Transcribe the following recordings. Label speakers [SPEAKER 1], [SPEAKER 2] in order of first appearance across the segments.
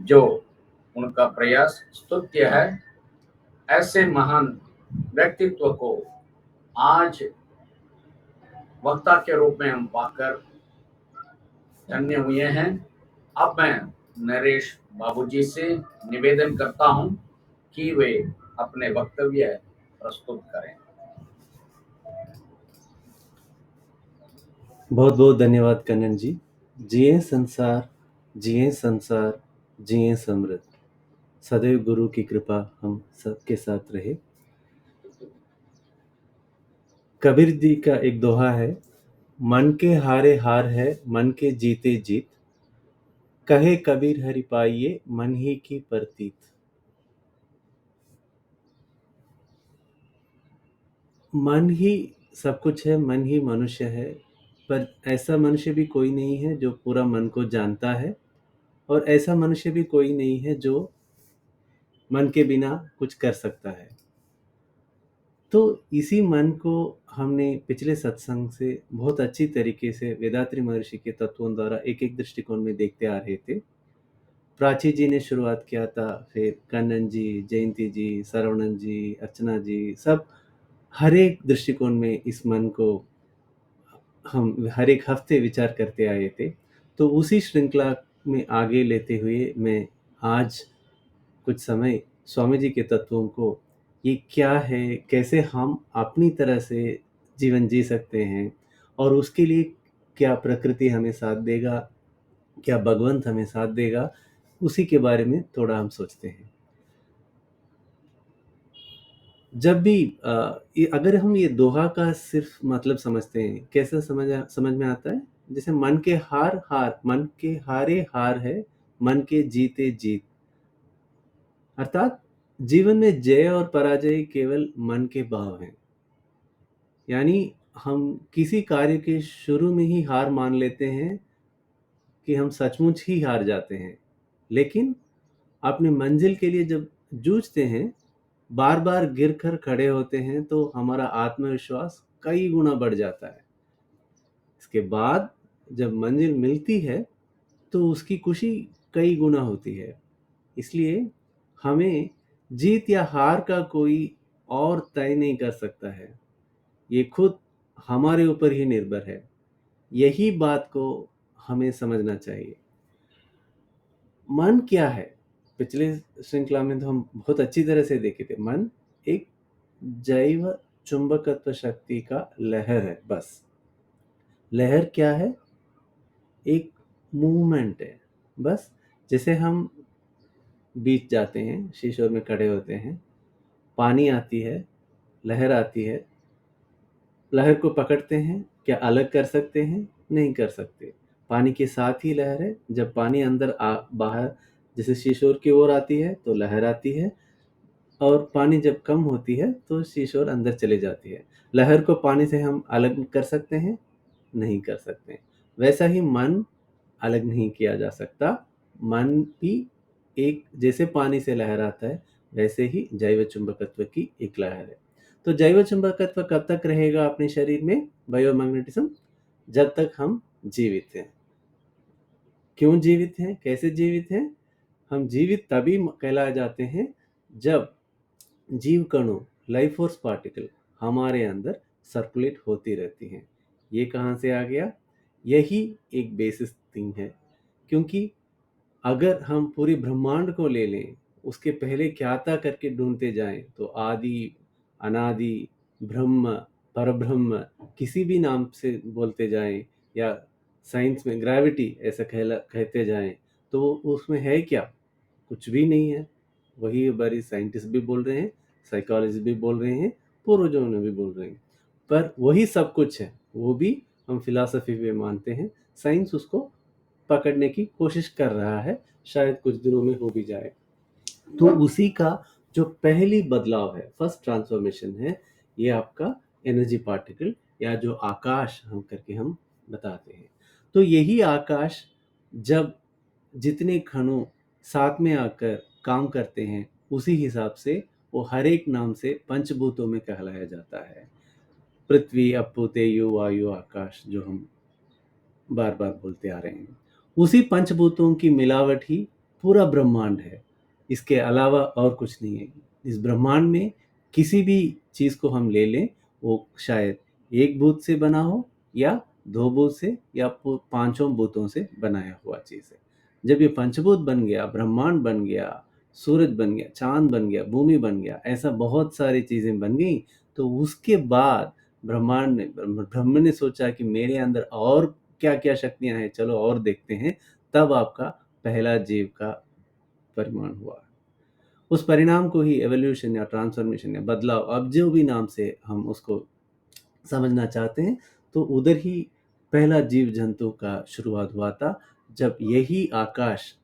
[SPEAKER 1] जो उनका प्रयास स्तुत्य है। ऐसे महान व्यक्तित्व को आज वक्ता के रूप में हम पाकर धन्य हुए हैं। अब मैं नरेश बाबूजी से निवेदन करता हूं कि वे अपने वक्तव्य प्रस्तुत करें।
[SPEAKER 2] बहुत बहुत धन्यवाद कन्नन जी। जिए संसार, जिए संसार, जिए समृद्ध। सदैव गुरु की कृपा हम सबके साथ रहे। कबीर जी का एक दोहा है, मन के हारे हार है, मन के जीते जीत। कहे कबीर हरि पाइये, मन ही की प्रतीत। मन ही सब कुछ है, मन ही मनुष्य है, पर ऐसा मनुष्य भी कोई नहीं है जो पूरा मन को जानता है, और ऐसा मनुष्य भी कोई नहीं है जो मन के बिना कुछ कर सकता है। तो इसी मन को हमने पिछले सत्संग से बहुत अच्छी तरीके से वेदात्री महर्षि के तत्वों द्वारा एक एक दृष्टिकोण में देखते आ रहे थे। प्राची जी ने शुरुआत किया था, फिर कन्नन जी, जयंती जी, सरवणन जी, अर्चना जी, सब हर एक दृष्टिकोण में इस मन को हम हर एक हफ्ते विचार करते आए थे। तो उसी श्रृंखला में आगे लेते हुए मैं आज कुछ समय स्वामी जी के तत्वों को, ये क्या है, कैसे हम अपनी तरह से जीवन जी सकते हैं, और उसके लिए क्या प्रकृति हमें साथ देगा, क्या भगवंत हमें साथ देगा, उसी के बारे में थोड़ा हम सोचते हैं। जब भी अगर हम ये दोहा का सिर्फ मतलब समझते हैं, कैसे समझ में आता है, जैसे मन के हार हार, मन के हारे हार है, मन के जीते जीत। अर्थात जीवन में जय और पराजय केवल मन के भाव हैं। यानी हम किसी कार्य के शुरू में ही हार मान लेते हैं कि हम सचमुच ही हार जाते हैं, लेकिन अपनी मंजिल के लिए जब जूझते हैं, बार बार गिर कर खड़े होते हैं, तो हमारा आत्मविश्वास कई गुना बढ़ जाता है। इसके बाद जब मंजिल मिलती है तो उसकी खुशी कई गुना होती है। इसलिए हमें जीत या हार का कोई और तय नहीं कर सकता है, ये खुद हमारे ऊपर ही निर्भर है। यही बात को हमें समझना चाहिए। मन क्या है? पिछले श्रृंखला में तो हम बहुत अच्छी तरह से देखे थे, मन एक जैव चुंबकत्व शक्ति का लहर है। बस लहर क्या है? एक मूवमेंट है। बस जैसे हम बीच जाते हैं, शीशोर में खड़े होते हैं, पानी आती है, लहर आती है, लहर को पकड़ते हैं, क्या अलग कर सकते हैं? नहीं कर सकते। पानी के साथ ही लहर है। जब पानी अंदर बाहर जैसे शीशोर की ओर आती है तो लहर आती है, और पानी जब कम होती है तो शीशोर अंदर चले जाती है। लहर को पानी से हम अलग कर सकते हैं? नहीं कर सकते। वैसा ही मन अलग नहीं किया जा सकता। मन भी एक, जैसे पानी से लहर आता है, वैसे ही जैव चुंबकत्व की एक लहर है। तो जैव चुंबकत्व कब तक रहेगा अपने शरीर में, बायोमैग्नेटिज्म? जब तक हम जीवित हैं। क्यों जीवित हैं, कैसे जीवित हैं? हम जीवित तभी कहलाए जाते हैं जब जीव कणों, लाइफ फोर्स पार्टिकल हमारे अंदर सर्कुलेट होती रहती हैं। ये कहाँ से आ गया? यही एक बेसिस थिंग है। क्योंकि अगर हम पूरी ब्रह्मांड को ले लें, उसके पहले क्या था करके ढूंढते जाएं, तो आदि, अनादि, ब्रह्म, परब्रह्म, किसी भी नाम से बोलते जाएं, या साइंस में ग्रेविटी ऐसा कहते जाएं, तो उसमें है क्या? कुछ भी नहीं है। वही हमारी साइंटिस्ट भी बोल रहे हैं, साइकोलॉजिस्ट भी बोल रहे हैं, पूर्वजों ने भी बोल रहे हैं, पर वही सब कुछ है। वो भी हम फिलॉसफी में मानते हैं। साइंस उसको पकड़ने की कोशिश कर रहा है, शायद कुछ दिनों में हो भी जाए। तो उसी का जो पहली बदलाव है, फर्स्ट ट्रांसफॉर्मेशन है, ये आपका एनर्जी पार्टिकल, या जो आकाश हम करके हम बताते हैं। तो यही आकाश जब जितने कणों साथ में आकर काम करते हैं, उसी हिसाब से वो हर एक नाम से पंचभूतों में कहलाया जाता है। पृथ्वी, अप्पु, तेजु, वायु, आकाश, जो हम बार बार बोलते आ रहे हैं, उसी पंचभूतों की मिलावट ही पूरा ब्रह्मांड है, इसके अलावा और कुछ नहीं है। इस ब्रह्मांड में किसी भी चीज़ को हम ले लें, वो शायद एक भूत से बना हो या दो भूत से या पांचों भूतों से बनाया हुआ चीज़ है। जब ये पंचभूत बन गया, ब्रह्मांड बन गया, सूरज बन गया, चांद बन गया, भूमि बन गया, ऐसा बहुत सारी चीज़ें बन गई, तो उसके बाद ब्रह्म ने सोचा कि मेरे अंदर और क्या क्या शक्तियां हैं, चलो और देखते हैं। तब आपका पहला जीव का परिमाण हुआ। उस परिणाम को ही एवोल्यूशन या ट्रांसफॉर्मेशन या बदलाव, अब जो भी नाम से हम उसको समझना चाहते हैं, तो उधर ही पहला जीव जंतु का शुरुआत हुआ था, जब यही आकाश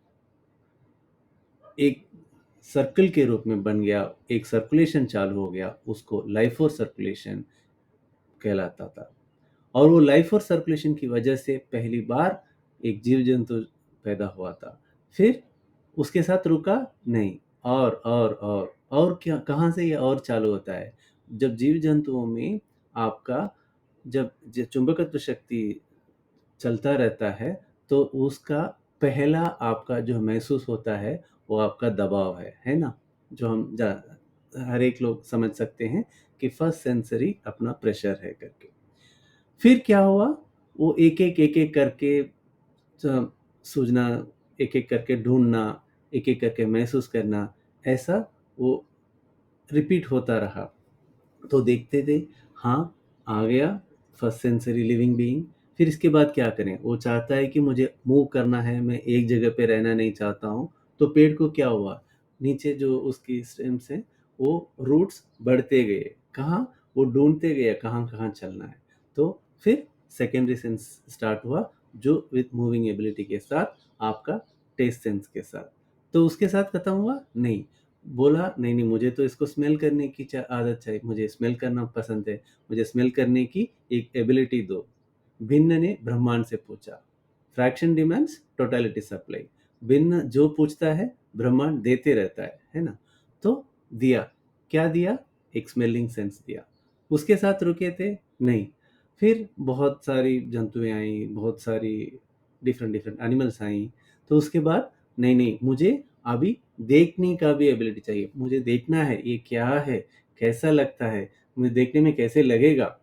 [SPEAKER 2] एक सर्कल के रूप में बन गया, एक सर्कुलेशन चालू हो गया, उसको लाइफ और सर्कुलेशन कहलाता था। और वो लाइफ और सर्कुलेशन की वजह से पहली बार एक जीव जंतु पैदा हुआ था। फिर उसके साथ रुका नहीं, और क्या, कहाँ से ये और चालू होता है? जब जीव जंतुओं में आपका जब चुंबकत्व शक्ति चलता रहता है, तो उसका पहला आपका जो महसूस होता है, वो आपका दबाव है ना? जो हम हर एक लोग समझ सकते हैं कि फर्स्ट सेंसरी अपना प्रेशर है करके। फिर क्या हुआ? वो एक-एक करके सूझना, एक-एक करके ढूँढना, एक-एक करके महसूस करना, ऐसा वो रिपीट होता रहा। तो देखते थे, हाँ, आ गया फर्स्ट सेंचुरी लिविंग बीइंग। फिर इसके बाद क्या करें? वो चाहता है कि मुझे मूव करना है, मैं एक जगह पे रहना नहीं चाहता हूँ। तो पेड़ को क्या हुआ? नीचे जो उसकी स्टेम्स हैं, वो रूट्स बढ़ते गए। कहाँ? वो ढूँढते गए कहाँ-कहाँ चलना है। तो फिर सेकेंडरी सेंस स्टार्ट हुआ, जो विथ मूविंग एबिलिटी के साथ, आपका टेस्ट सेंस के साथ। तो उसके साथ खत्म हुआ? नहीं। बोला नहीं नहीं, मुझे तो इसको स्मेल करने की आदत चाहिए, मुझे स्मेल करना पसंद है, मुझे स्मेल करने की एक एबिलिटी दो। भिन्न ने ब्रह्मांड से पूछा। Fraction demands totality supply. भिन्न जो पूछता है, ब्रह्मांड देते रहता है ना? तो दिया। क्या दिया? एक स्मेलिंग सेंस दिया। उसके साथ रुके थे? नहीं। फिर बहुत सारी जंतुएं आई, बहुत सारी डिफरेंट डिफरेंट एनिमल्स आई। तो उसके बाद नहीं नहीं, मुझे अभी देखने का भी एबिलिटी चाहिए, मुझे देखना है ये क्या है, कैसा लगता है, मुझे देखने में कैसे लगेगा।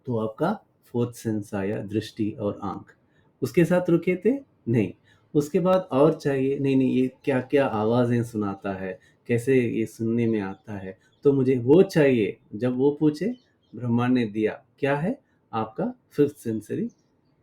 [SPEAKER 2] तो आपका फोर्थ सेंस आया, दृष्टि और आंख। उसके साथ रुके थे? नहीं। उसके बाद और चाहिए, नहीं नहीं, ये क्या क्या आवाज़ें सुनाता है, कैसे ये सुनने में आता है, तो मुझे वो चाहिए। जब वो पूछे, ब्रह्मांड ने दिया। क्या है? आपका fifth sensory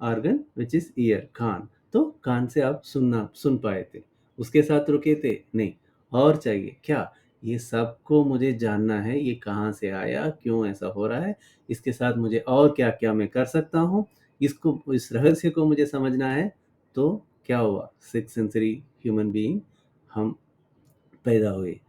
[SPEAKER 2] organ which is ear, कान। तो कान से आप सुन पाए थे। उसके साथ रुके थे? नहीं। और चाहिए क्या? ये सबको मुझे जानना है, ये कहाँ से आया, क्यों ऐसा हो रहा है, इसके साथ मुझे और क्या क्या मैं कर सकता हूँ, इसको, इस रहस्य को मुझे समझना है। तो क्या हुआ? सिक्स सेंसरी ह्यूमन बीइंग हम पैदा हुए।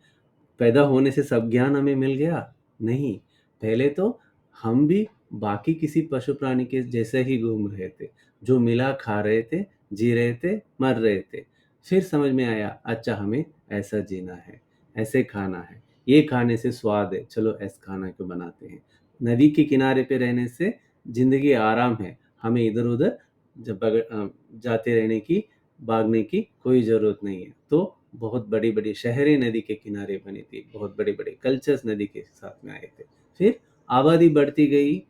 [SPEAKER 2] पैदा होने से सब ज्ञान हमें मिल गया? नहीं। पहले तो हम भी बाकी किसी पशु प्राणी के जैसे ही घूम रहे थे, जो मिला खा रहे थे, जी रहे थे, मर रहे थे। फिर समझ में आया, अच्छा हमें ऐसा जीना है, ऐसे खाना है, ये खाने से स्वाद है, चलो ऐसा खाना क्यों बनाते हैं। नदी के किनारे पे रहने से जिंदगी आराम है, हमें इधर उधर जाते रहने की, भागने की कोई ज़रूरत नहीं है। तो बहुत बड़ी बड़ी शहरें नदी के किनारे बनी थी, बहुत बड़े बड़े कल्चर्स नदी के साथ में आए थे। फिर आबादी बढ़ती गई,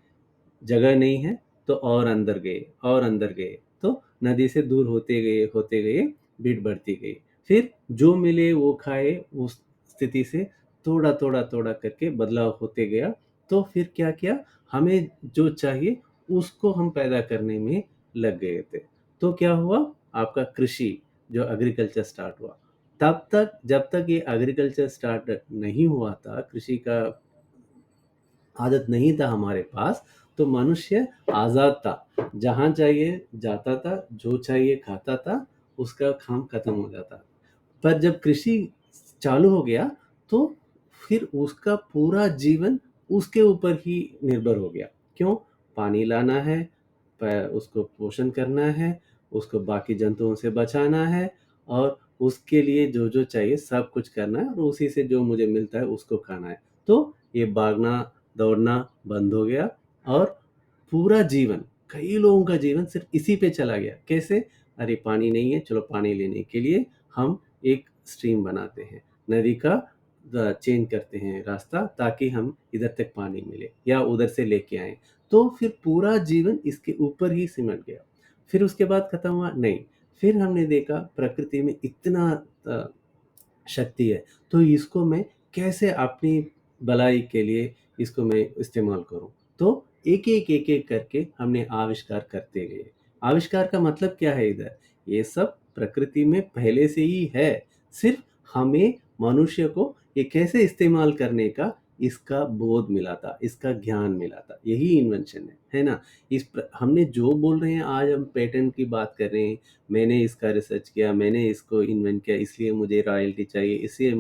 [SPEAKER 2] जगह नहीं है, तो और अंदर गए, और अंदर गए, तो नदी से दूर होते गए, भीड़ बढ़ती गई। फिर जो मिले वो खाए, उस स्थिति से थोड़ा थोड़ा थोड़ा करके बदलाव होते गया। तो फिर क्या किया, हमें जो चाहिए उसको हम पैदा करने में लग गए थे। तो क्या हुआ? आपका कृषि, जो एग्रीकल्चर स्टार्ट हुआ। तब तक, जब तक ये एग्रीकल्चर स्टार्ट नहीं हुआ था, कृषि का आदत नहीं था हमारे पास, तो मनुष्य आज़ाद था, जहाँ चाहिए जाता था, जो चाहिए खाता था, उसका काम खत्म हो जाता। पर जब कृषि चालू हो गया, तो फिर उसका पूरा जीवन उसके ऊपर ही निर्भर हो गया। क्यों? पानी लाना है, उसको पोषण करना है, उसको बाकी जंतुओं से बचाना है, और उसके लिए जो जो चाहिए सब कुछ करना है, और उसी से जो मुझे मिलता है उसको खाना है। तो ये भागना दौड़ना बंद हो गया, और पूरा जीवन, कई लोगों का जीवन सिर्फ इसी पे चला गया। कैसे? अरे पानी नहीं है, चलो पानी लेने के लिए हम एक स्ट्रीम बनाते हैं, नदी का चेंज करते हैं रास्ता, ताकि हम इधर तक पानी मिले या उधर से लेके आए। तो फिर पूरा जीवन इसके ऊपर ही सिमट गया। फिर उसके बाद खत्म हुआ नहीं। फिर हमने देखा प्रकृति में इतना शक्ति है, तो इसको मैं कैसे अपनी भलाई के लिए इसको मैं इस्तेमाल करूं। तो एक एक करके हमने आविष्कार करते गए। आविष्कार का मतलब क्या है इधर, ये सब प्रकृति में पहले से ही है, सिर्फ हमें मनुष्य को ये कैसे इस्तेमाल करने का इसका बोध मिला था, इसका ज्ञान मिला था, यही इन्वेंशन है ना। हमने जो बोल रहे हैं, आज हम पेटेंट की बात कर रहे हैं, मैंने इसका रिसर्च किया, मैंने इसको इन्वेंट किया, इसलिए मुझे रॉयल्टी चाहिए, इसलिए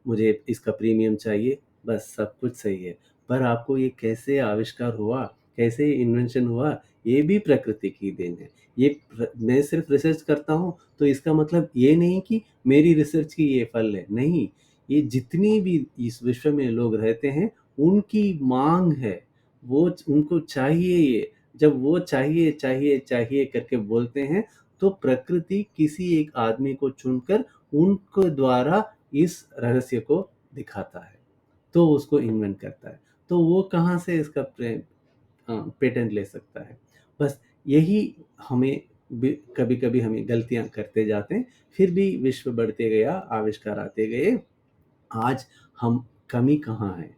[SPEAKER 2] मुझे इसका प्रीमियम चाहिए, बस सब कुछ सही है। पर आपको ये कैसे आविष्कार हुआ, कैसे इन्वेंशन हुआ, ये भी प्रकृति की देन है। मैं सिर्फ रिसर्च करता हूँ तो इसका मतलब ये नहीं कि मेरी रिसर्च की ये फल है, नहीं। ये जितनी भी इस विश्व में लोग रहते हैं, उनकी मांग है, वो उनको चाहिए ये। जब वो चाहिए चाहिए चाहिए करके बोलते हैं, तो प्रकृति किसी एक आदमी को चुनकर उनके द्वारा इस रहस्य को दिखाता है, तो उसको इन्वेंट करता है। तो वो कहाँ से इसका पेटेंट ले सकता है। बस यही हमें कभी कभी हमें गलतियां करते जाते हैं, फिर भी विश्व बढ़ते गया, आविष्कार आते गए। आज हम कमी कहाँ है,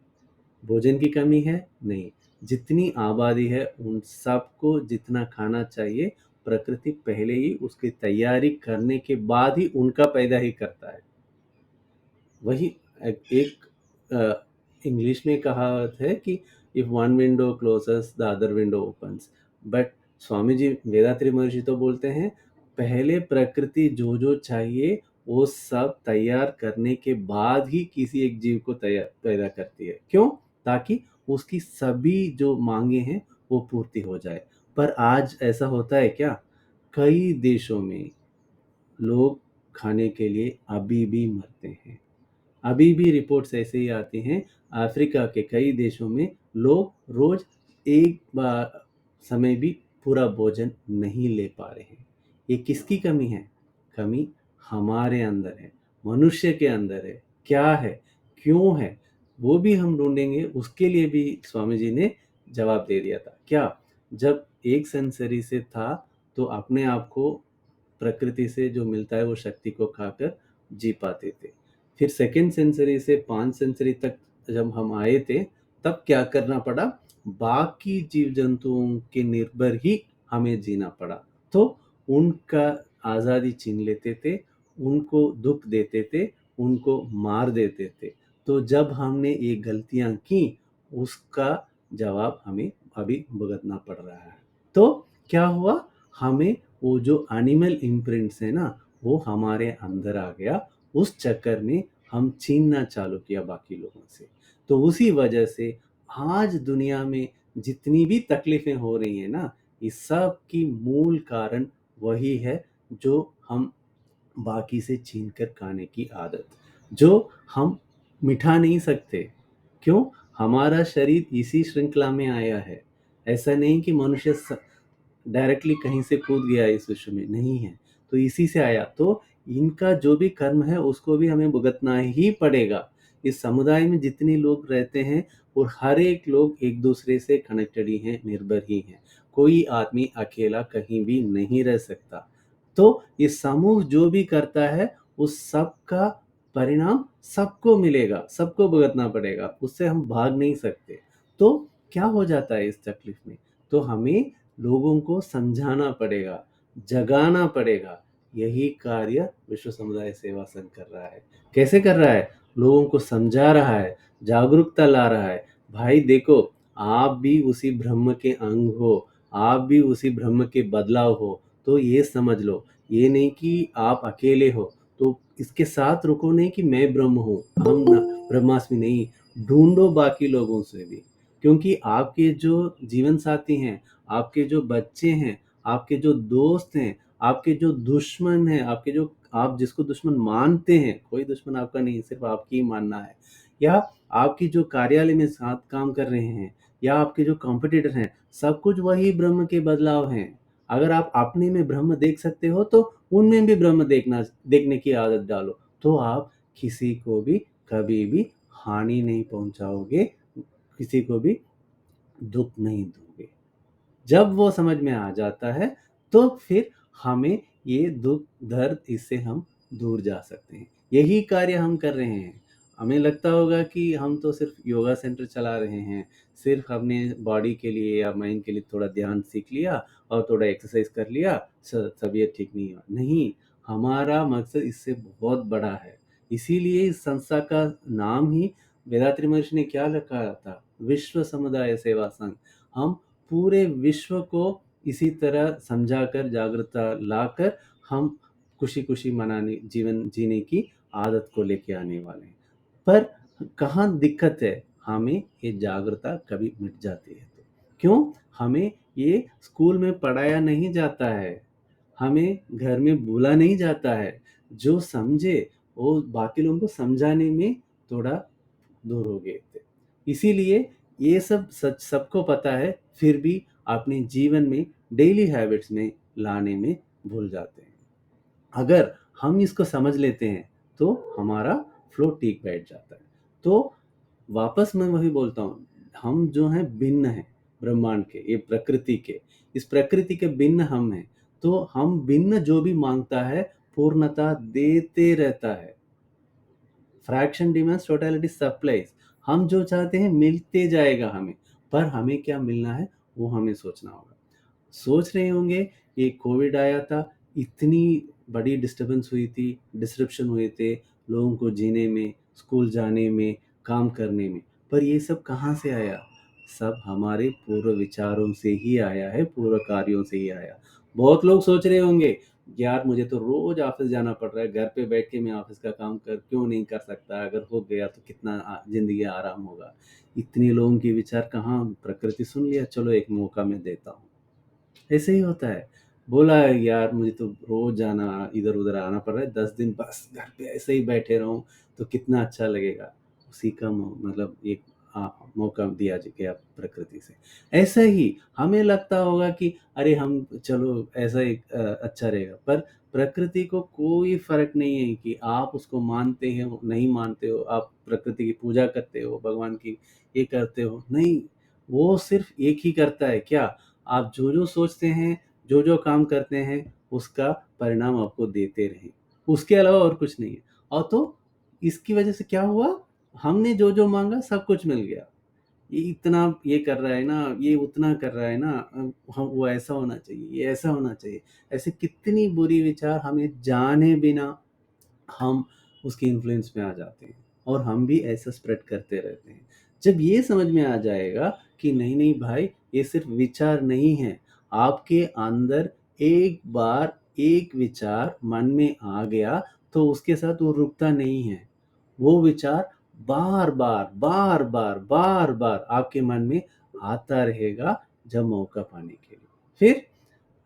[SPEAKER 2] भोजन की कमी है नहीं, जितनी आबादी है उन सबको जितना खाना चाहिए, प्रकृति पहले ही उसकी तैयारी करने के बाद ही उनका पैदा ही करता है। वही एक इंग्लिश में कहावत है कि if one window closes the other window opens. But Swami ji Vedathri Maharshi तो बोलते हैं, पहले प्रकृति जो जो चाहिए वो सब तैयार करने के बाद ही किसी एक जीव को तैयार पैदा करती है। क्यों? ताकि उसकी सभी जो मांगे हैं वो पूर्ति हो जाए। पर आज ऐसा होता है क्या? कई देशों में लोग खाने के लिए अभी भी मरते हैं। अभी भी रिपोर्ट्स ऐसे ही आती हैं, अफ्रीका के कई देशों में लोग रोज एक बार समय भी पूरा भोजन नहीं ले पा रहे हैं। ये किसकी कमी है? कमी हमारे अंदर है, मनुष्य के अंदर है। क्या है, क्यों है, वो भी हम ढूंढेंगे। उसके लिए भी स्वामी जी ने जवाब दे दिया था। क्या? जब एक सेंसरी से था, तो अपने आप को प्रकृति से जो मिलता है वो शक्ति को खाकर जी पाते थे। फिर सेकेंड सेंचुरी से 5 सेंचुरी तक जब हम आए थे, तब क्या करना पड़ा? बाकी जीव जंतुओं के निर्भर ही हमें जीना पड़ा। तो उनका आज़ादी छीन लेते थे, उनको दुख देते थे, उनको मार देते थे। तो जब हमने ये गलतियां की, उसका जवाब हमें अभी भुगतना पड़ रहा है। तो क्या हुआ? हमें वो जो एनिमल इम्प्रिंट्स है ना, वो हमारे अंदर आ गया। उस चक्कर में हम छीनना चालू किया बाकी लोगों से। तो उसी वजह से आज दुनिया में जितनी भी तकलीफें हो रही हैं ना, इस सब की मूल कारण वही है, जो हम बाकी से छीन कर खाने की आदत, जो हम मिटा नहीं सकते। क्यों? हमारा शरीर इसी श्रृंखला में आया है। ऐसा नहीं कि मनुष्य डायरेक्टली कहीं से कूद गया इस विश्व में, नहीं है। तो इसी से आया, तो इनका जो भी कर्म है उसको भी हमें भुगतना ही पड़ेगा। इस समुदाय में जितने लोग रहते हैं, और हर एक लोग एक दूसरे से कनेक्टेड ही हैं, निर्भर ही हैं। कोई आदमी अकेला कहीं भी नहीं रह सकता। तो ये समूह जो भी करता है, उस सब का परिणाम सबको मिलेगा, सबको भुगतना पड़ेगा, उससे हम भाग नहीं सकते। तो क्या हो जाता है इस तकलीफ में? तो हमें लोगों को समझाना पड़ेगा, जगाना पड़ेगा। यही कार्य विश्व समुदाय सेवा संघ कर रहा है। कैसे कर रहा है? लोगों को समझा रहा है, जागरूकता ला रहा है। भाई देखो, आप भी उसी ब्रह्म के अंग हो, आप भी उसी ब्रह्म के बदलाव हो। तो ये समझ लो, ये नहीं कि आप अकेले हो। तो इसके साथ रुको नहीं कि मैं ब्रह्म हूँ, हम ब्रह्मास्मि नहीं। ढूंढो बाकी लोगों से भी, क्योंकि आपके जो जीवन साथी हैं, आपके जो बच्चे हैं, आपके जो दोस्त हैं, आपके जो दुश्मन हैं, आपके जो आप जिसको दुश्मन मानते हैं, कोई दुश्मन आपका नहीं, सिर्फ आपकी ही मानना है। या आपकी जो कार्यालय में साथ काम कर रहे हैं, या आपके जो कॉम्पिटिटर हैं, सब कुछ वही ब्रह्म के बदलाव हैं। अगर आप अपने में ब्रह्म देख सकते हो, तो उनमें भी ब्रह्म देखने की आदत डालो, तो आप किसी को भी कभी भी हानि नहीं पहुंचाओगे, किसी को भी दुख नहीं दोगे। जब वो समझ में आ जाता है तो फिर हमें ये दुख दर्द इससे हम दूर जा सकते हैं। यही कार्य हम कर रहे हैं। हमें लगता होगा कि हम तो सिर्फ योगा सेंटर चला रहे हैं, सिर्फ हमने बॉडी के लिए या माइंड के लिए थोड़ा ध्यान सीख लिया और थोड़ा एक्सरसाइज कर लिया, तबीयत ठीक नहीं हुआ। नहीं, हमारा मकसद इससे बहुत बड़ा है। इसीलिए इस संस्था का नाम ही वेदात्री महर्षि ने क्या रखा था, विश्व समुदाय सेवा संघ। हम पूरे विश्व को इसी तरह समझाकर, जागरूकता लाकर हम खुशी-खुशी मनाने जीवन जीने की आदत को लेके आने वाले हैं। पर कहाँ दिक्कत है? हमें ये जागरूकता कभी मिट जाती है तो। क्यों? हमें ये स्कूल में पढ़ाया नहीं जाता है, हमें घर में बोला नहीं जाता है। जो समझे वो बाकी लोगों को समझाने में थोड़ा दूर हो गए थे। इसीलिए ये सब सच सबको पता है, फिर भी अपने जीवन में डेली हैबिट्स में लाने में भूल जाते हैं। अगर हम इसको समझ लेते हैं तो हमारा फ्लो ठीक बैठ जाता है। तो वापस मैं वही बोलता हूँ, हम जो हैं भिन्न हैं ब्रह्मांड के, ये प्रकृति के, इस प्रकृति के भिन्न हम हैं। तो हम भिन्न जो भी मांगता है पूर्णता देते रहता है। Fraction demands totality supplies. हम जो चाहते हैं मिलते जाएगा हमें, पर हमें क्या मिलना है वो हमें सोचना होगा। सोच रहे होंगे ये कोविड आया था, इतनी बड़ी डिस्टरबेंस हुई थी, डिसरप्शन हुए थे लोगों को जीने में, स्कूल जाने में, काम करने में, पर ये सब कहाँ से आया? सब हमारे पूर्व विचारों से ही आया है, पूर्व कार्यों से ही आया। बहुत लोग सोच रहे होंगे यार मुझे तो रोज ऑफिस जाना पड़ रहा है, घर पे बैठ के मैं ऑफिस का काम कर क्यों नहीं कर सकता, अगर हो गया तो कितना जिंदगी आराम होगा। इतने लोगों के विचार कहाँ, प्रकृति सुन लिया, चलो एक मौका मैं देता हूँ। ऐसे ही होता है। बोला यार मुझे तो रोज जाना, इधर उधर आना पड़ रहा है, 10 दिन बस घर पे ऐसे ही बैठे रहूं तो कितना अच्छा लगेगा। उसी का मतलब एक मौका दिया गया प्रकृति से। ऐसा ही हमें लगता होगा कि अरे हम चलो ऐसा ही अच्छा रहेगा, पर प्रकृति को कोई फर्क नहीं है कि आप उसको मानते हो नहीं मानते हो, आप प्रकृति की पूजा करते हो, भगवान की ये करते हो, नहीं। वो सिर्फ एक ही करता है क्या, आप जो सोचते हैं, जो काम करते हैं, उसका परिणाम आपको देते रहें। उसके अलावा और कुछ नहीं है। और तो इसकी वजह से क्या हुआ, हमने जो मांगा सब कुछ मिल गया। ये इतना ये कर रहा है ना, ये उतना कर रहा है ना, हम वो ऐसा होना चाहिए, ये ऐसा होना चाहिए। ऐसे कितनी बुरी विचार हमें जाने बिना हम उसके इन्फ्लुएंस में आ जाते हैं और हम भी ऐसा स्प्रेड करते रहते हैं। जब ये समझ में आ जाएगा कि नहीं नहीं भाई, ये सिर्फ विचार नहीं है, आपके अंदर एक बार एक विचार मन में आ गया तो उसके साथ वो रुकता नहीं है। वो विचार बार बार बार बार बार बार आपके मन में आता रहेगा, जब मौका पाने के लिए। फिर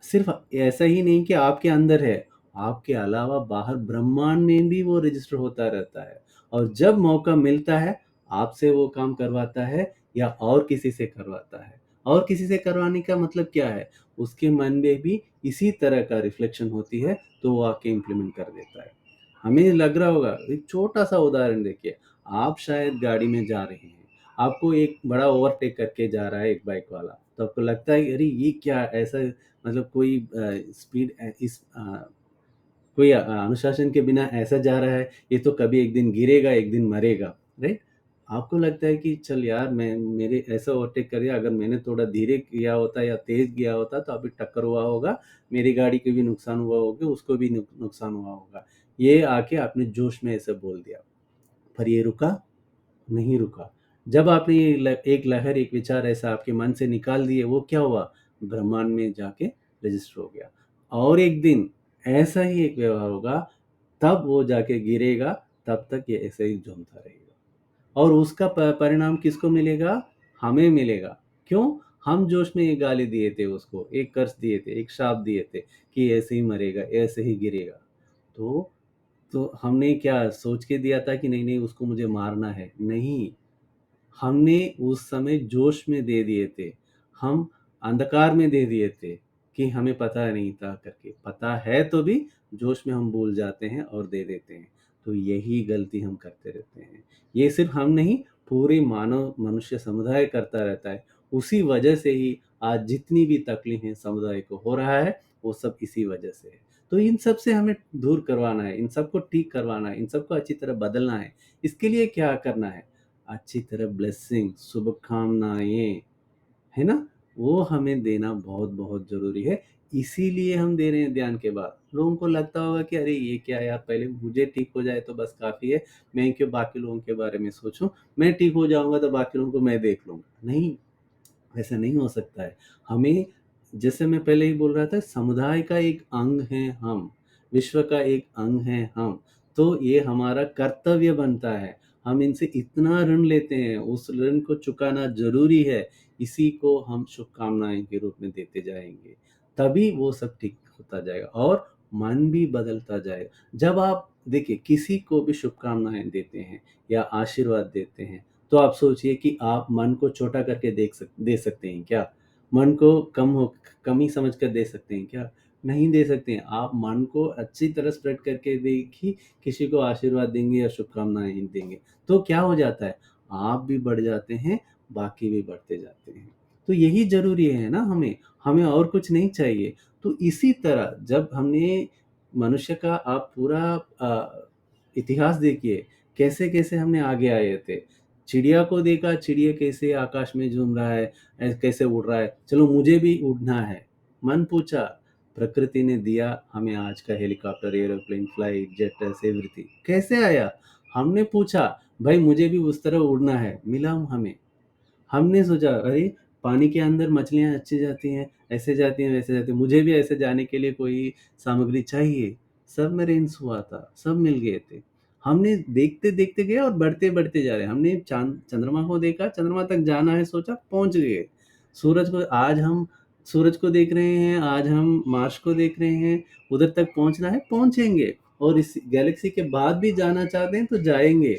[SPEAKER 2] सिर्फ ऐसा ही नहीं कि आपके अंदर है, आपके अलावा बाहर ब्रह्मांड में भी वो रजिस्टर होता रहता है। और जब मौका मिलता है आपसे वो काम करवाता है या और किसी से करवाता है। और किसी से करवाने का मतलब क्या है, उसके मन में भी इसी तरह का रिफ्लेक्शन होती है, तो वो आके इम्प्लीमेंट कर देता है। हमें लग रहा होगा, एक छोटा सा उदाहरण देखिए, आप शायद गाड़ी में जा रहे हैं, आपको एक बड़ा ओवरटेक करके जा रहा है एक बाइक वाला, तो आपको लगता है अरे ये क्या ऐसा, मतलब कोई स्पीड कोई अनुशासन के बिना ऐसा जा रहा है, ये तो कभी एक दिन गिरेगा, एक दिन मरेगा, राइट? आपको लगता है कि चल यार मैं मेरे ऐसा ओवरटेक कर दिया, अगर मैंने थोड़ा धीरे किया होता या तेज किया होता तो अभी टक्कर हुआ होगा, मेरी गाड़ी को भी नुकसान हुआ होगा, उसको भी नुकसान हुआ होगा। ये आके आपने जोश में ऐसा बोल दिया, पर ये रुका नहीं रुका। जब आपने ये एक लहर, एक विचार ऐसा आपके मन से निकाल दिए, वो क्या हुआ, ब्रह्मांड में जाके रजिस्टर हो गया। और एक दिन ऐसा ही एक व्यवहार होगा, तब वो जाके गिरेगा, तब तक ये ऐसे ही झूमता रहेगा। और उसका परिणाम किसको मिलेगा, हमें मिलेगा। क्यों, हम जोश में एक गाली दिए थे उसको, एक कर्ज दिए थे, एक शाप दिए थे कि ऐसे ही मरेगा, ऐसे ही गिरेगा। तो हमने क्या सोच के दिया था कि नहीं नहीं उसको मुझे मारना है, नहीं, हमने उस समय जोश में दे दिए थे, हम अंधकार में दे दिए थे, कि हमें पता नहीं था करके। पता है तो भी जोश में हम भूल जाते हैं और दे देते हैं। तो यही गलती हम करते रहते हैं। ये सिर्फ हम नहीं, पूरी मानव मनुष्य समुदाय करता रहता है। उसी वजह से ही आज जितनी भी तकलीफें समुदाय को हो रहा है, वो सब इसी वजह से है। तो इन सब से हमें दूर करवाना है, इन सबको ठीक करवाना है, इन सबको अच्छी तरह बदलना है। इसके लिए क्या करना है? अच्छी तरह ब्लेसिंग, शुभकामनाएँ, है ना? वो हमें देना बहुत-बहुत ज़रूरी है। इसीलिए हम दे रहे हैं ध्यान के बाद। लोगों को लगता होगा कि अरे ये क्या यार, पहले मुझे ठीक हो जाए तो बस काफ़ी है, मैं क्यों बाकी लोगों के बारे में सोचूँ? मैं ठीक हो जाऊँगा तो बाकी लोगों को मैं देख लूँगा। नहीं, ऐसा नहीं हो सकता है। हमें, जैसे मैं पहले ही बोल रहा था, समुदाय का एक अंग हैं हम, विश्व का एक अंग हैं हम। तो ये हमारा कर्तव्य बनता है। हम इनसे इतना ऋण लेते हैं, उस ऋण को चुकाना ज़रूरी है। इसी को हम शुभकामनाएँ के रूप में देते जाएँगे। तभी वो सब ठीक होता जाएगा और मन भी बदलता जाएगा। जब आप देखिए किसी को भी शुभकामनाएँ देते हैं या आशीर्वाद देते हैं, तो आप सोचिए कि आप मन को छोटा करके दे सकते हैं क्या? मन को कमी समझकर दे सकते हैं क्या? नहीं दे सकते हैं। आप मन को अच्छी तरह स्प्रेड करके ही किसी को आशीर्वाद देंगे या शुभकामनाएँ देंगे। तो क्या हो जाता है? आप भी बढ़ जाते हैं, बाकी भी बढ़ते जाते हैं। तो यही ज़रूरी है ना हमें, हमें और कुछ नहीं चाहिए। तो इसी तरह जब हमने मनुष्य का आप पूरा इतिहास देखिए, कैसे-कैसे हमने आगे आए थे। चिड़िया को देखा, चिड़िया कैसे आकाश में झूम रहा है, कैसे उड़ रहा है, चलो मुझे भी उड़ना है। मन पूछा, प्रकृति ने दिया हमें आज का हेलीकॉप्टर, एरोप्लेन, फ्लाइट, जेटर्स, एवरीथिंग। कैसे आया? हमने पूछा, भाई मुझे भी उस तरह उड़ना है, मिला हमें। हमने सोचा अरे पानी के अंदर मछलियाँ अच्छी जाती हैं, ऐसे जाती हैं, वैसे जाती हैं, मुझे भी ऐसे जाने के लिए कोई सामग्री चाहिए। सबमरीन्स हुआ था, सब मिल गए थे। हमने देखते-देखते गए और बढ़ते-बढ़ते जा रहे हैं। हमने चाँद चंद्रमा को देखा, चंद्रमा तक जाना है सोचा, पहुँच गए। सूरज को आज हम सूरज को देख रहे हैं, आज हम मार्स को देख रहे हैं, उधर तक पहुँचना है, पहुँचेंगे और इस गैलेक्सी के बाद भी जाना चाहते हैं तो जाएँगे।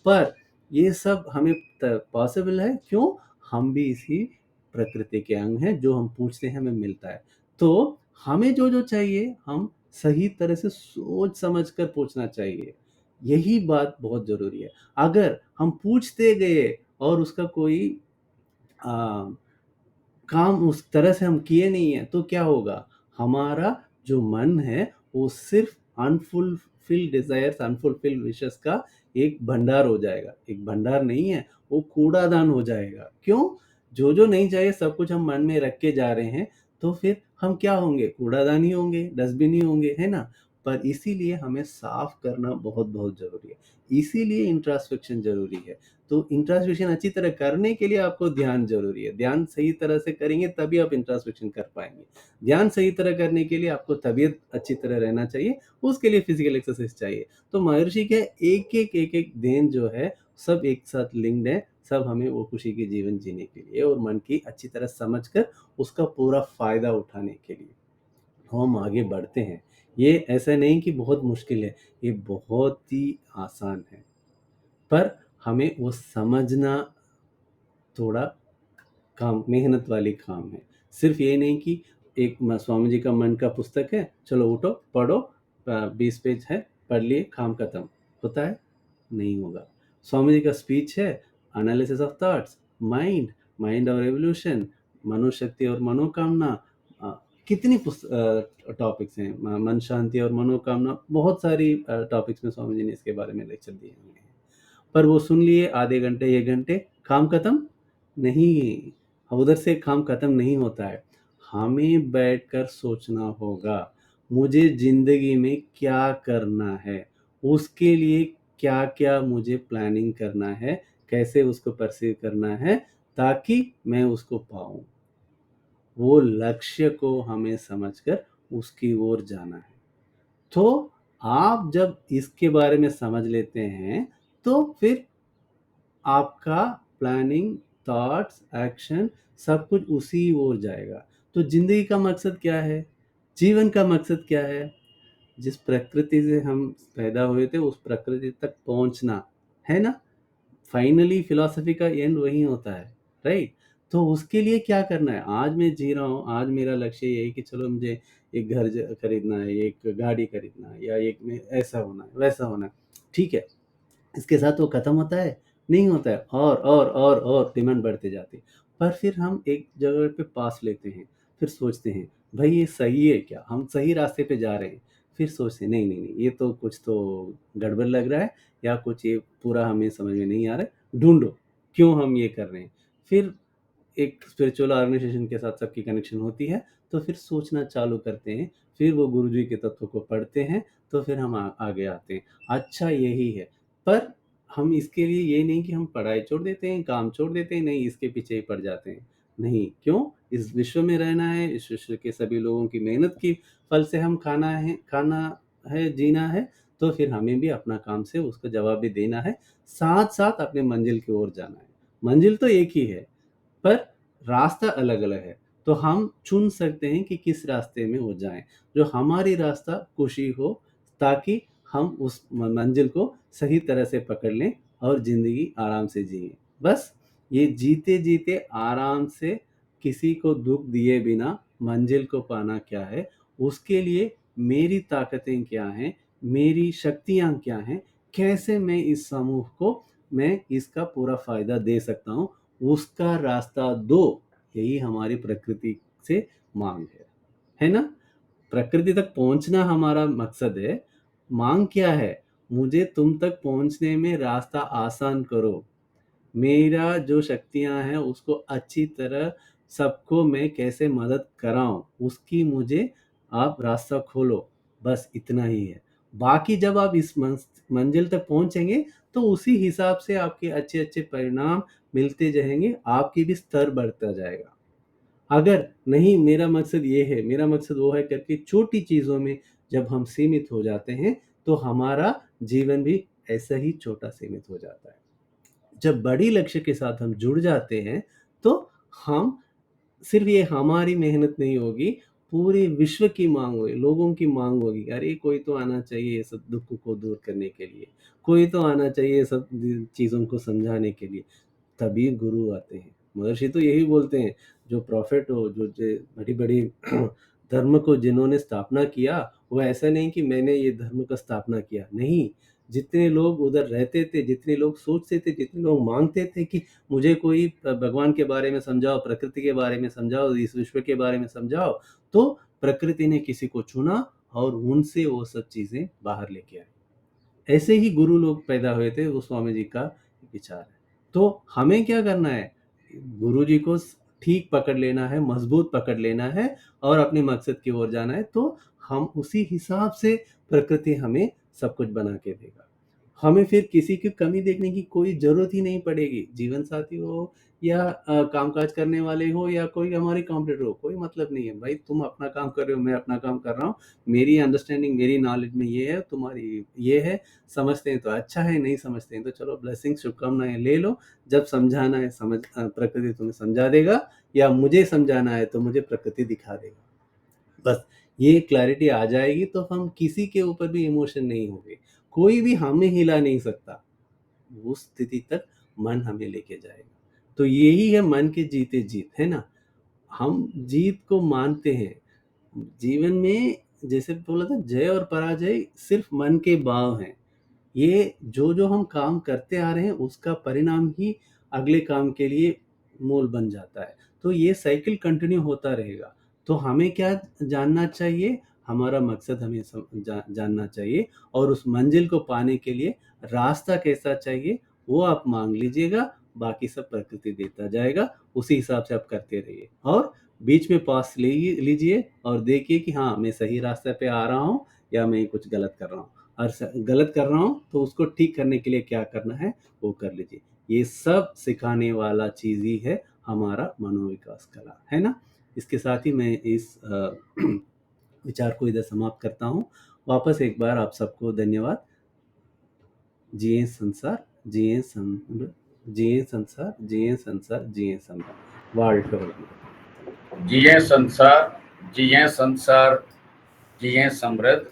[SPEAKER 2] पर ये सब हमें पॉसिबल है क्यों? हम भी इसी प्रकृति के अंग हैं, जो हम पूछते हैं हमें मिलता है। तो हमें जो-जो चाहिए हम सही तरह से सोच समझ कर पूछना चाहिए। यही बात बहुत ज़रूरी है। अगर हम पूछते गए और उसका कोई अ, काम उस तरह से हम किए नहीं हैं, तो क्या होगा? हमारा जो मन है, वो सिर्फ़ अनफुलफ़िल्ड डिज़ायर्स, अनफुलफ़िल्ड विशेज़ का एक भंडार हो जाएगा। एक भंडार नहीं है, वो कूड़ादान हो जाएगा। क्यों? जो-जो नहीं चाहिए सब कुछ हम मन में रख के जा रहे हैं, तो फिर हम क्या होंगे? कूड़ादान ही होंगे, डस्टबिन ही होंगे, है ना? पर इसीलिए हमें साफ़ करना बहुत-बहुत ज़रूरी है। इसीलिए इंट्रोस्पेक्शन ज़रूरी है। तो इंट्रोस्पेक्शन अच्छी तरह करने के लिए आपको ध्यान ज़रूरी है। ध्यान सही तरह से करेंगे तभी आप इंट्रोस्पेक्शन कर पाएँगे। ध्यान सही तरह करने के लिए आपको तबीयत अच्छी तरह रहना चाहिए, उसके लिए फिज़िकल एक्सरसाइज़ चाहिए। तो महर्षि के एक-एक देन जो है, सब एक साथ लिंक्ड है, सब हमें वो खुशी के जीवन जीने के लिए और मन की अच्छी तरह समझ कर उसका पूरा फ़ायदा उठाने के लिए। हम आगे बढ़ते हैं। ये ऐसा नहीं कि बहुत मुश्किल है, ये बहुत ही आसान है। पर हमें वो समझना थोड़ा काम मेहनत वाली काम है। सिर्फ़ ये नहीं कि एक स्वामी जी का मन का पुस्तक है, चलो उठो, पढ़ो 20 पेज है, पढ़ लिए, काम खत्म। होता है? नहीं होगा। स्वामी जी का स्पीच है, analysis of thoughts, mind, mind और एवोल्यूशन, मनोशक्ति और मनोकामना, अ, कितनी टॉपिक्स हैं, मन शांति और मनोकामना, बहुत सारी टॉपिक्स में स्वामी जी ने इसके बारे में लेक्चर दिए हुए हैं। पर वो सुन लिए आधे घंटे, 1 घंटे, काम खत्म? नहीं, उधर से काम खत्म नहीं होता है। हमें बैठकर सोचना होगा, मुझे ज़िंदगी में क्या करना है? उसके लिए क्या-क्या मुझे प्लानिंग करना है? कैसे उसको परसीव करना है ताकि मैं उसको पाऊँ? वो लक्ष्य को हमें समझकर उसकी ओर जाना है। तो आप जब इसके बारे में समझ लेते हैं, तो फिर आपका प्लानिंग, थॉट्स, एक्शन सब कुछ उसी ओर जाएगा। तो ज़िंदगी का मकसद क्या है? जीवन का मकसद क्या है? जिस प्रकृति से हम पैदा हुए थे, उस प्रकृति तक पहुँचना, है ना? फाइनली फिलॉसफी का एंड वही होता है, राइट? तो उसके लिए क्या करना है? आज मैं जी रहा हूँ, आज मेरा लक्ष्य ये है कि चलो मुझे एक घर खरीदना है, एक गाड़ी खरीदना है, या एक में ऐसा होना है, वैसा होना है। ठीक है, इसके साथ वो खत्म होता है? नहीं होता है। और डिमांड बढ़ते जाती है। पर फिर हम एक जगह पे पास लेते हैं, फिर सोचते हैं भाई ये सही है क्या, हम सही रास्ते पे जा रहे हैं? फिर सोचते हैं नहीं नहीं नहीं, ये तो कुछ तो गड़बड़ लग रहा है, या कुछ ये पूरा हमें समझ में नहीं आ रहा है, ढूंढो क्यों हम ये कर रहे हैं। फिर एक स्पिरिचुअल ऑर्गेनाइजेशन के साथ सबकी कनेक्शन होती है, तो फिर सोचना चालू करते हैं, फिर वो गुरुजी के तत्व को पढ़ते हैं, तो फिर हम आगे आते हैं। अच्छा यही है। पर हम इसके लिए ये नहीं कि हम पढ़ाई छोड़ देते हैं, काम छोड़ देते हैं, नहीं इसके पीछे ही पड़ जाते हैं। नहीं, क्यों? इस विश्व में रहना है, इस विश्व के सभी लोगों की मेहनत की फल से हम खाना है, जीना है, तो फिर हमें भी अपना काम से उसका जवाब भी देना है, साथ-साथ अपने मंजिल की ओर जाना है। मंजिल तो एक ही है, पर रास्ता अलग-अलग है। तो हम चुन सकते हैं कि किस रास्ते में वो जाएँ, जो हमारी रास्ता खुशी हो, ताकि हम उस मंजिल को सही तरह से पकड़ लें और ज़िंदगी आराम से जिएँ। बस ये जीते-जीते आराम से किसी को दुःख दिए बिना मंजिल को पाना क्या है, उसके लिए मेरी ताकतें क्या हैं, मेरी शक्तियाँ क्या हैं, कैसे मैं इस समूह को मैं इसका पूरा फ़ायदा दे सकता हूँ, उसका रास्ता दो। यही हमारी प्रकृति से माँग है ना? प्रकृति तक पहुँचना हमारा मकसद है। माँग क्या है? मुझे तुम तक पहुँचने में रास्ता आसान करो। मेरा जो शक्तियाँ हैं उसको अच्छी तरह सबको मैं कैसे मदद कराऊँ, उसकी मुझे आप रास्ता खोलो, बस इतना ही है। बाकी जब आप इस मंज़िल तक पहुँचेंगे, तो उसी हिसाब से आपके अच्छे-अच्छे परिणाम मिलते जाएँगे, आपकी भी स्तर बढ़ता जाएगा। अगर नहीं मेरा मकसद ये है, मेरा मकसद वो है करके छोटी चीज़ों में जब हम सीमित हो जाते हैं, तो हमारा जीवन भी ऐसा ही छोटा सीमित हो जाता है। जब बड़ी लक्ष्य के साथ हम जुड़ जाते हैं, तो हम सिर्फ़ ये हमारी मेहनत नहीं होगी, पूरे विश्व की माँग होगी, लोगों की माँग होगी। अरे! कोई तो आना चाहिए ये सब दुःख को दूर करने के लिए, कोई तो आना चाहिए ये सब चीज़ों को समझाने के लिए। तभी गुरु आते हैं। महर्षि तो यही बोलते हैं, जो प्रॉफ़िट हो, जो बड़ी-बड़ी धर्म को जिन्होंने स्थापना किया, वो ऐसा नहीं कि मैंने ये धर्म का स्थापना किया, नहीं। जितने लोग उधर रहते थे, जितने लोग सोचते थे, जितने लोग माँगते थे कि मुझे कोई भगवान के बारे में समझाओ, प्रकृति के बारे में समझाओ, इस विश्व के बारे में समझाओ, तो प्रकृति ने किसी को चुना और उनसे वो सब चीज़ें बाहर लेके आई। ऐसे ही गुरु लोग पैदा हुए थे, वो स्वामी जी का विचार है। तो हमें क्या करना है? गुरु जी को ठीक पकड़ लेना है, मज़बूत पकड़ लेना है और अपने मकसद की ओर जाना है, तो हम उसी हिसाब से प्रकृति हमें सब कुछ बना के देगा। हमें फिर किसी की कमी देखने की कोई ज़रूरत ही नहीं पड़ेगी। जीवन साथी हो या कामकाज करने वाले हो या कोई हमारे कॉम्पिटिटर हो, कोई मतलब नहीं है। भाई तुम अपना काम कर रहे हो, मैं अपना काम कर रहा हूँ। मेरी अंडरस्टैंडिंग, मेरी नॉलेज में ये है, तुम्हारी ये है। समझते हैं तो अच्छा है, नहीं समझते हैं तो चलो ब्लेसिंग्स, शुभकामनाएँ ले लो। जब समझाना है प्रकृति तुम्हें समझा देगा, या मुझे समझाना है तो मुझे प्रकृति दिखा देगा। बस ये क्लैरिटी आ जाएगी तो हम किसी के ऊपर भी इमोशन नहीं होंगे। कोई भी हमें हिला नहीं सकता। उस स्थिति तक मन हमें लेके जाएगा। तो यही है मन के जीते जीत, है ना? हम जीत को मानते हैं। जीवन में जैसे बोला था, जय और पराजय सिर्फ़ मन के भाव हैं। ये जो हम काम करते आ रहे हैं उसका परिणाम ही अगले काम के लिए मोल बन जाता है। तो ये साइकिल कंटिन्यू होता रहेगा। तो हमें क्या जानना चाहिए? हमारा मकसद हमें जानना चाहिए, और उस मंजिल को पाने के लिए रास्ता कैसा चाहिए वो आप माँग लीजिएगा, बाकी सब प्रकृति देता जाएगा, उसी हिसाब से आप करते रहिए। और बीच में पॉज़ ले लीजिए और देखिए कि हाँ, मैं सही रास्ते पे आ रहा हूँ या मैं कुछ गलत कर रहा हूँ। और गलत कर रहा हूँ तो उसको ठीक करने के लिए क्या करना है वो कर लीजिए। ये सब सिखाने वाला चीज़ ही है हमारा मनोविकास कला, है ना? इसके साथ ही मैं इस विचार को इधर समाप्त करता हूँ। वापस एक बार आप सबको धन्यवाद। जिए संसार, जिए जिए संसार, जिए संसार, जिए सम्राट। வாழ்க வளமுடன்।
[SPEAKER 1] जिये संसार, जिये संसार, जिये समृद्ध।